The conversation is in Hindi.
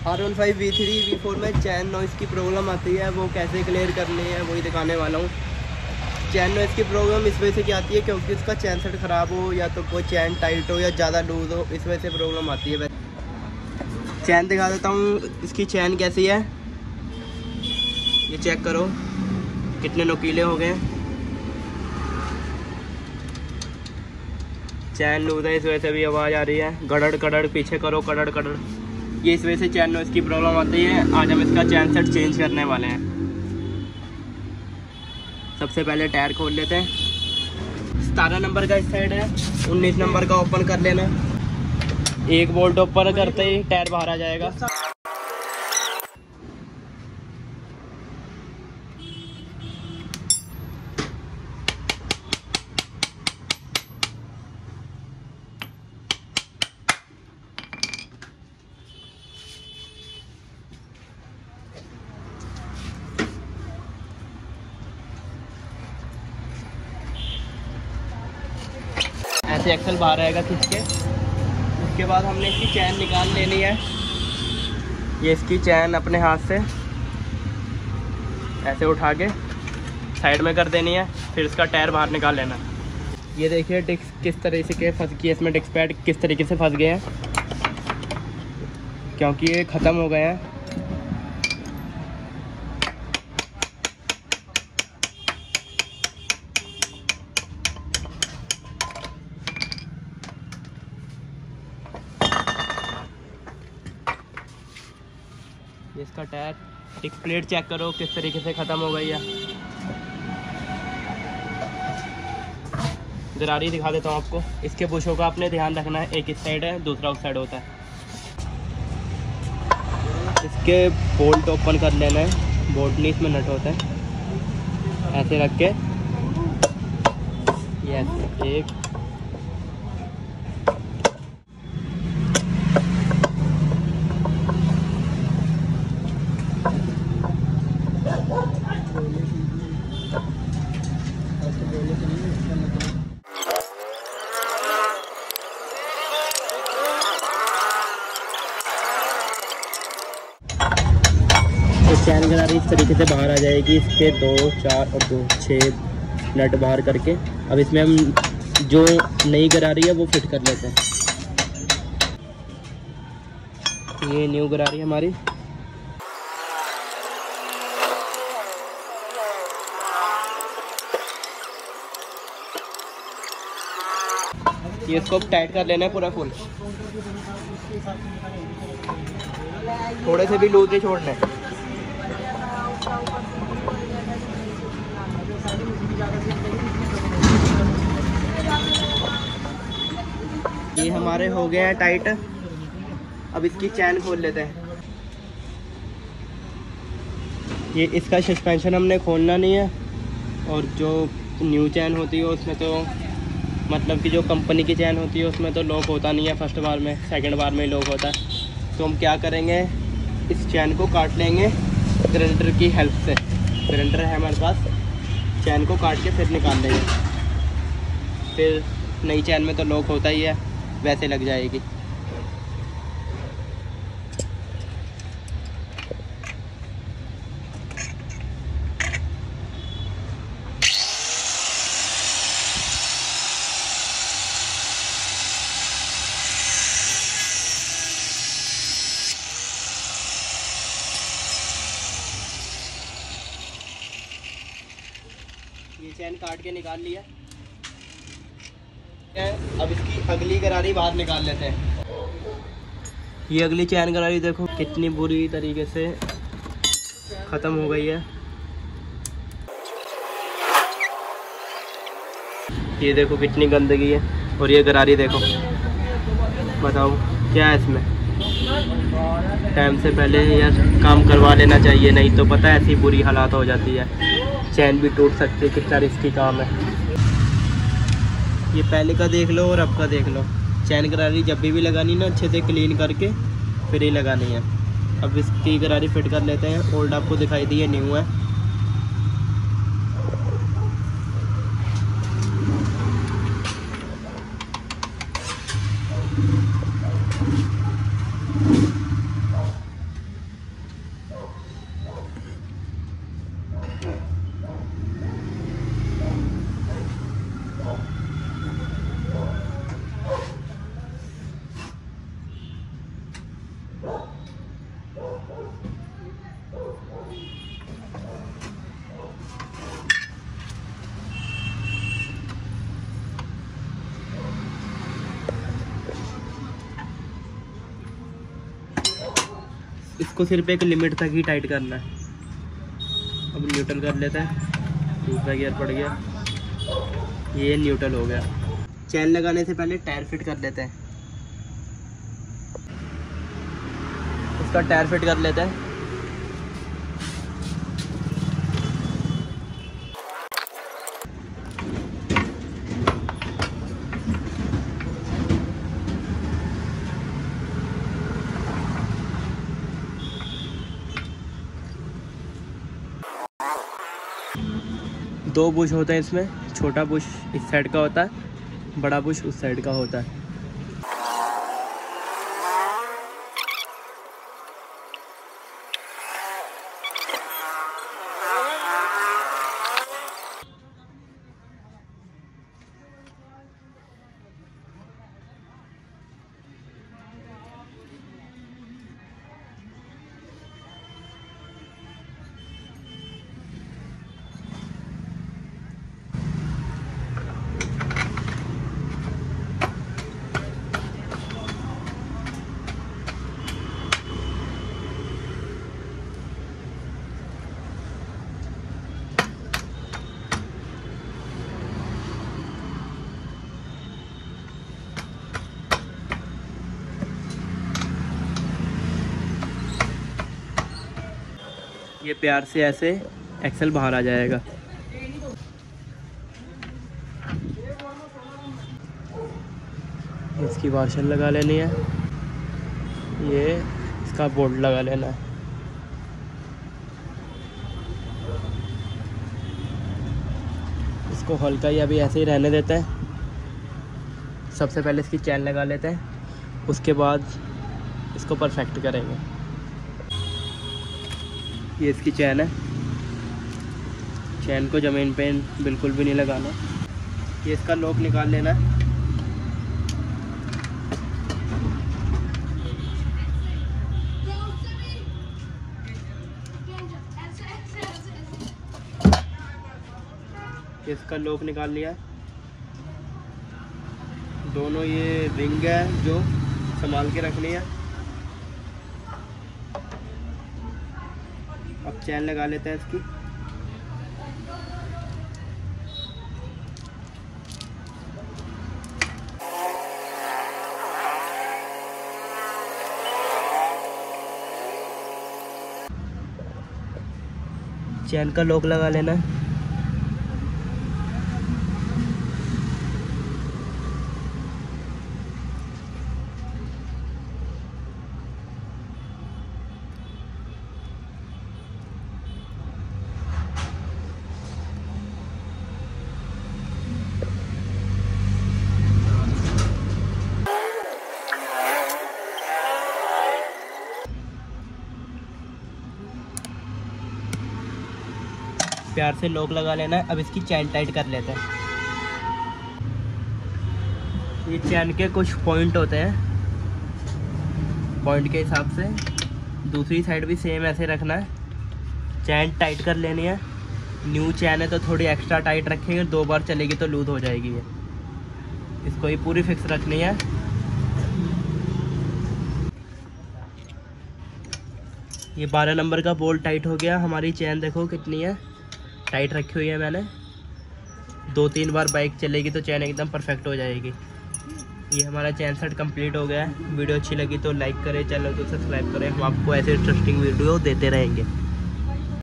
R15 V3 V4 में चैन नॉइज़ की प्रॉब्लम आती है, वो कैसे क्लियर करनी है वही दिखाने वाला हूँ। चैन नॉइज़ की प्रॉब्लम इस वजह से क्या आती है, क्योंकि उसका चैन सेट ख़राब हो या तो कोई चैन टाइट हो या ज़्यादा लूज़ हो, इस वजह से प्रॉब्लम आती है। चैन दिखा देता हूँ इसकी चैन कैसी है, ये चेक करो कितने नुकीले हो गए। चैन लूज़ है, इस वजह से भी आवाज़ आ रही है, गड़ड़ कड़ड़, पीछे करो कड़ड़ कड़ड़, ये इस वजह से चैन नॉइज़ की प्रॉब्लम आती है। आज हम इसका चैन सेट चेंज करने वाले हैं। सबसे पहले टायर खोल लेते हैं। 17 नंबर का इस साइड है, 19 नंबर का ओपन कर लेना। एक बोल्ट ओपन करते ही टायर बाहर आ जाएगा। ऐसे एक्सल बाहर आएगा खींच के। उसके बाद हमने इसकी चैन निकाल लेनी है। ये इसकी चैन अपने हाथ से ऐसे उठा के साइड में कर देनी है, फिर इसका टायर बाहर निकाल लेना। ये देखिए डिस्क किस तरह से फंस गई है, इसमें डिस्क पैड किस तरीके से फंस गए हैं, क्योंकि ये ख़त्म हो गए हैं। इसका टायर डिस्क प्लेट चेक करो किस तरीके से ख़त्म हो गई है। दरारी दिखा देता हूँ आपको। इसके बुशों का आपने ध्यान रखना है, एक इस साइड है दूसरा उस साइड होता है। इसके बोल्ट ओपन कर लेना है, बोल्ट नहीं इसमें नट होता है। ऐसे रख के यस, एक तो चैन गरारी इस तरीके से बाहर आ जाएगी। इसके 2, 4 और 2, 6 नट बाहर करके अब इसमें हम जो नई गरारी है वो फिट कर लेते हैं। ये न्यू गरारी हमारी। ये इसको टाइट कर लेना है पूरा फुल, थोड़े से भी लूज नहीं छोड़ना है। ये हमारे हो गए हैं टाइट। अब इसकी चैन खोल लेते हैं। ये इसका सस्पेंशन हमने खोलना नहीं है, और जो न्यू चैन होती है उसमें तो मतलब कि जो कंपनी की चैन होती है उसमें तो लॉक होता नहीं है फर्स्ट बार में, सेकंड बार में ही लॉक होता है। तो हम क्या करेंगे, इस चैन को काट लेंगे ग्राइंडर की हेल्प से। ग्राइंडर है हमारे पास, चैन को काट के फिर निकाल लेंगे। फिर नई चैन में तो लॉक होता ही है, वैसे लग जाएगी। ये चैन काट के निकाल लिया। अब इसकी अगली गरारी बाहर निकाल लेते हैं। ये अगली चैन गरारी देखो कितनी बुरी तरीके से ख़त्म हो गई है। ये देखो कितनी गंदगी है, और ये गरारी देखो, बताओ क्या है इसमें। टाइम से पहले यार काम करवा लेना चाहिए, नहीं तो पता है ऐसी बुरी हालात हो जाती है, चैन भी टूट सकती है। कितना रिस्की काम है। ये पहले का देख लो और अब का देख लो। चैन गरारी जब भी लगानी ना अच्छे से क्लीन करके फिर ही लगानी है। अब इसकी गरारी फिट कर लेते हैं। ओल्ड आपको दिखाई दी है, न्यू है। इसको सिर्फ एक लिमिट तक ही टाइट करना है। अब न्यूट्रल कर लेते हैं। दूसरा गियर पड़ गया, ये न्यूट्रल हो गया। चैन लगाने से पहले टायर फिट कर लेते हैं। उसका टायर फिट कर लेते हैं। दो बुश होते हैं इसमें, छोटा बुश इस साइड का होता है, बड़ा बुश उस साइड का होता है। ये प्यार से ऐसे एक्सेल बाहर आ जाएगा। इसकी वाशर लगा लेनी है, ये इसका बोल्ट लगा लेना है। इसको हल्का ही अभी ऐसे ही रहने देते हैं। सबसे पहले इसकी चैन लगा लेते हैं, उसके बाद इसको परफेक्ट करेंगे। ये इसकी चैन है, चैन को ज़मीन पे बिल्कुल भी नहीं लगाना। ये इसका लॉक निकाल लेना है। इसका लॉक निकाल लिया। दोनों ये रिंग है जो संभाल के रखनी है। अब चैन लगा लेते हैं इसकी। चैन का लॉक लगा लेना है। प्यार से लॉक लगा लेना है। अब इसकी चैन टाइट कर लेते हैं। ये चैन के कुछ पॉइंट होते हैं, पॉइंट के हिसाब से दूसरी साइड भी सेम ऐसे रखना है। चैन टाइट कर लेनी है। न्यू चैन है तो थोड़ी एक्स्ट्रा टाइट रखेंगे, 2 बार चलेगी तो लूज हो जाएगी। ये इसको ही पूरी फिक्स रखनी है। ये 12 नंबर का बोल्ट टाइट हो गया। हमारी चैन देखो कितनी है, टाइट रखी हुई है मैंने। 2-3 बार बाइक चलेगी तो चैन एकदम परफेक्ट हो जाएगी। ये हमारा चैन सेट कंप्लीट हो गया है। वीडियो अच्छी लगी तो लाइक करें, चैनल को सब्सक्राइब करें। हम आपको ऐसे इंटरेस्टिंग वीडियो देते रहेंगे।